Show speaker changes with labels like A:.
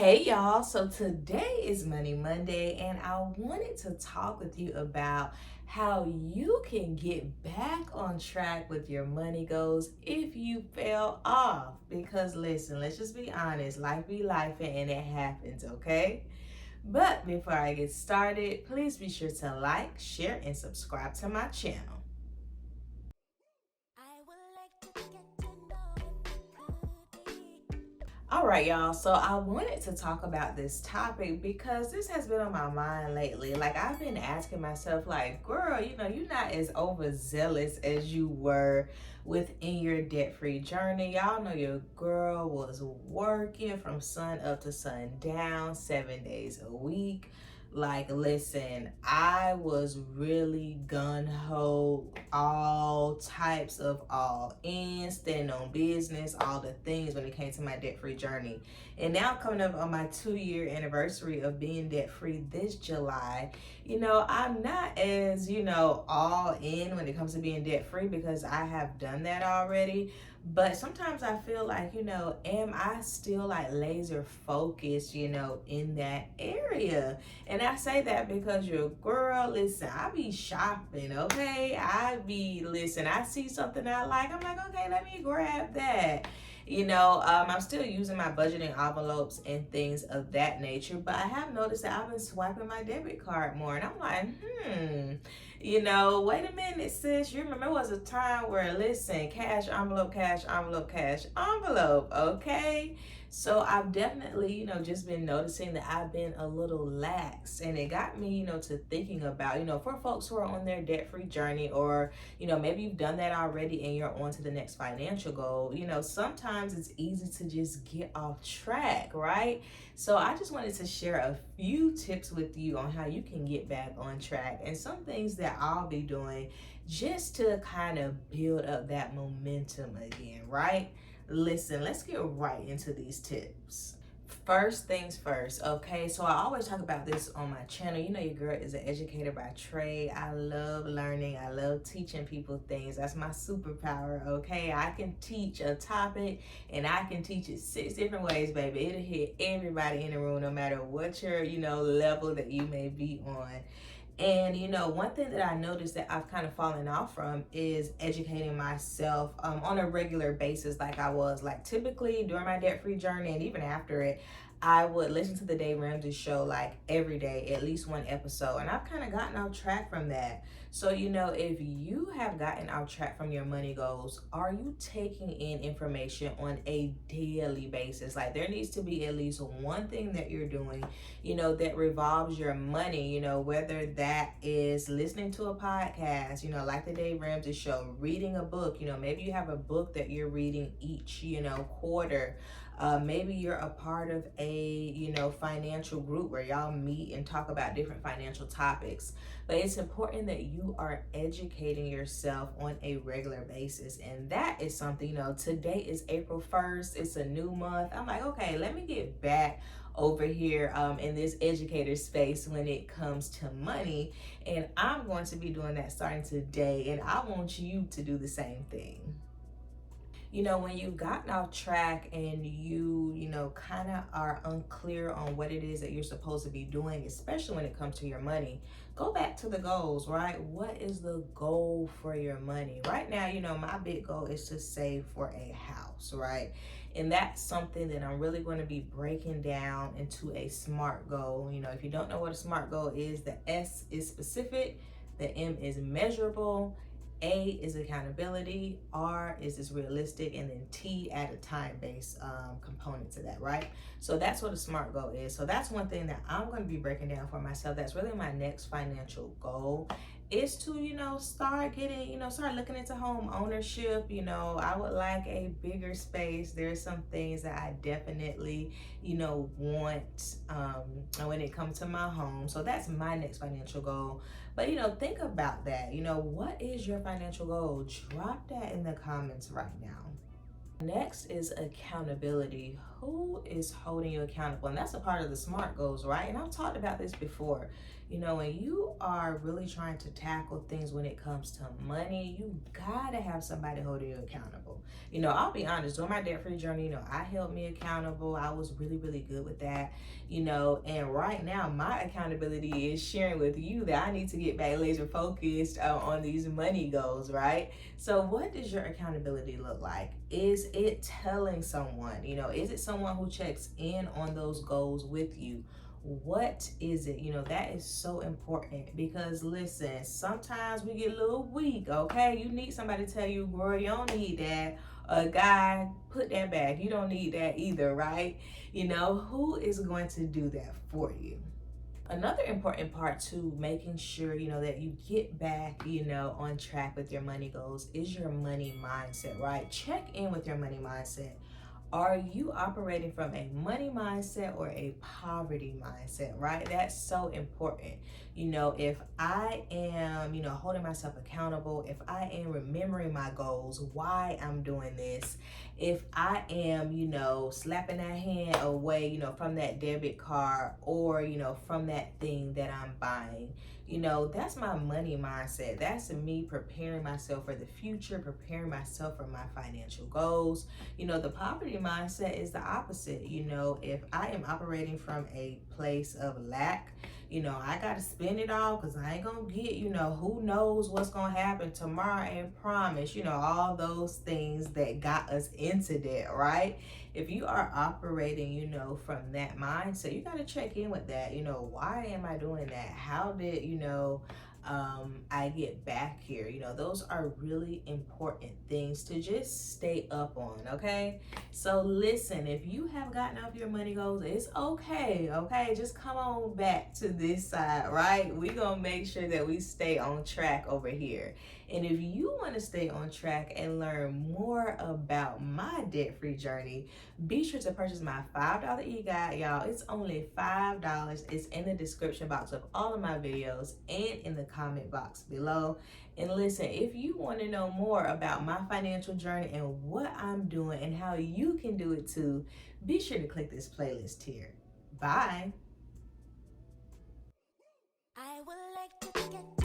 A: Hey y'all, so today is Money Monday, and I wanted to talk with you about how you can get back on track with your money goals if you fell off. Because listen, let's just be honest, life be life and it happens, okay? But before I get started, please be sure to like, share, and subscribe to my channel. All right, y'all. So I wanted to talk about this topic because this has been on my mind lately. Like, I've been asking myself, like, girl, you're not as overzealous as you were within your debt-free journey. Y'all know your girl was working from sun up to sundown, 7 days a week. Like, listen, I was really gun-ho, all types of all in, standing on business, all the things when it came to my debt-free journey. And now coming up on my 2-year anniversary of being debt-free this July, I'm not as, all in when it comes to being debt-free because I have done that already. But sometimes I feel like, am I still like laser focused, in that area? And I say that because your girl, listen, I be shopping, okay? Listen, I see something I like, I'm like, okay, let me grab that. I'm still using my budgeting envelopes and things of that nature, but I have noticed that I've been swiping my debit card more, and I'm like, wait a minute, sis. You remember there was a time where, listen, cash envelope, cash envelope, cash envelope, okay? So I've definitely, just been noticing that I've been a little lax, and it got me, to thinking about, for folks who are on their debt-free journey, or, maybe you've done that already and you're on to the next financial goal, sometimes it's easy to just get off track, right? So I just wanted to share a few tips with you on how you can get back on track and some things that I'll be doing just to kind of build up that momentum again, right? Listen, let's get right into these tips. First things first, okay? So I always talk about this on my channel. Your girl is an educator by trade. I love learning. I love teaching people things. That's my superpower, okay? I can teach a topic and I can teach it 6 different ways, baby. It'll hit everybody in the room, no matter what your, level that you may be on. And one thing that I noticed that I've kind of fallen off from is educating myself on a regular basis, like I was. Like, typically during my debt-free journey and even after it, I would listen to the Dave Ramsey show like every day, at least one episode. And I've kind of gotten off track from that. So, if you have gotten off track from your money goals, are you taking in information on a daily basis? Like, there needs to be at least one thing that you're doing, that revolves your money, whether that is listening to a podcast, like the Dave Ramsey show, reading a book, maybe you have a book that you're reading each, quarter. Maybe you're a part of a, financial group where y'all meet and talk about different financial topics. But it's important that you are educating yourself on a regular basis. And that is something, today is April 1st. It's a new month. I'm like, okay, let me get back over here in this educator space when it comes to money. And I'm going to be doing that starting today. And I want you to do the same thing. When you've gotten off track and you kind of are unclear on what it is that you're supposed to be doing, especially when it comes to your money, go back to the goals, right? What is the goal for your money? Right now, my big goal is to save for a house, right? And that's something that I'm really going to be breaking down into a SMART goal. If you don't know what a SMART goal is, the S is specific, the M is measurable, A is accountability, R is realistic, and then T add a time-based component to that, right? So that's what a SMART goal is. So that's one thing that I'm going to be breaking down for myself. That's really my next financial goal, is to, start getting, start looking into home ownership. I would like a bigger space. There's some things that I definitely, want when it comes to my home. So that's my next financial goal. But, think about that. What is your financial goal? Drop that in the comments right now. Next is accountability. who is holding you accountable? And that's a part of the SMART goals, right? And I've talked about this before. When you are really trying to tackle things when it comes to money, you gotta have somebody holding you accountable. I'll be honest, during my debt free journey, I held me accountable. I was really, really good with that, and right now my accountability is sharing with you that I need to get back laser focused on these money goals, right? So, what does your accountability look like? Is it telling someone, is it someone who checks in on those goals with you? What is it? That is so important because listen, sometimes we get a little weak, okay? You need somebody to tell you, girl, you don't need that. A guy, put that back. You don't need that either, right? Who is going to do that for you? Another important part to making sure that you get back on track with your money goals is your money mindset, right? Check in with your money mindset. Are you operating from a money mindset or a poverty mindset, right? That's so important. If I am, holding myself accountable, if I am remembering my goals, why I'm doing this, if I am, slapping that hand away, from that debit card or, from that thing that I'm buying, that's my money mindset. That's me preparing myself for the future, preparing myself for my financial goals. The poverty mindset is the opposite. If I am operating from a place of lack, I got to spend it all because I ain't going to get, who knows what's going to happen tomorrow and promise, all those things that got us into debt, right? If you are operating, from that mindset, you got to check in with that. Why am I doing that? How did, I get back here? Those are really important things to just stay up on, okay? So listen, if you have gotten off your money goals, it's okay, okay? Just come on back to this side, right? We're going to make sure that we stay on track over here. And if you want to stay on track and learn more about my debt-free journey, be sure to purchase my $5 e-guide, y'all. It's only $5. It's in the description box of all of my videos and in the comment box below. And listen, if you want to know more about my financial journey and what I'm doing and how you can do it too, be sure to click this playlist here. Bye. I would like to get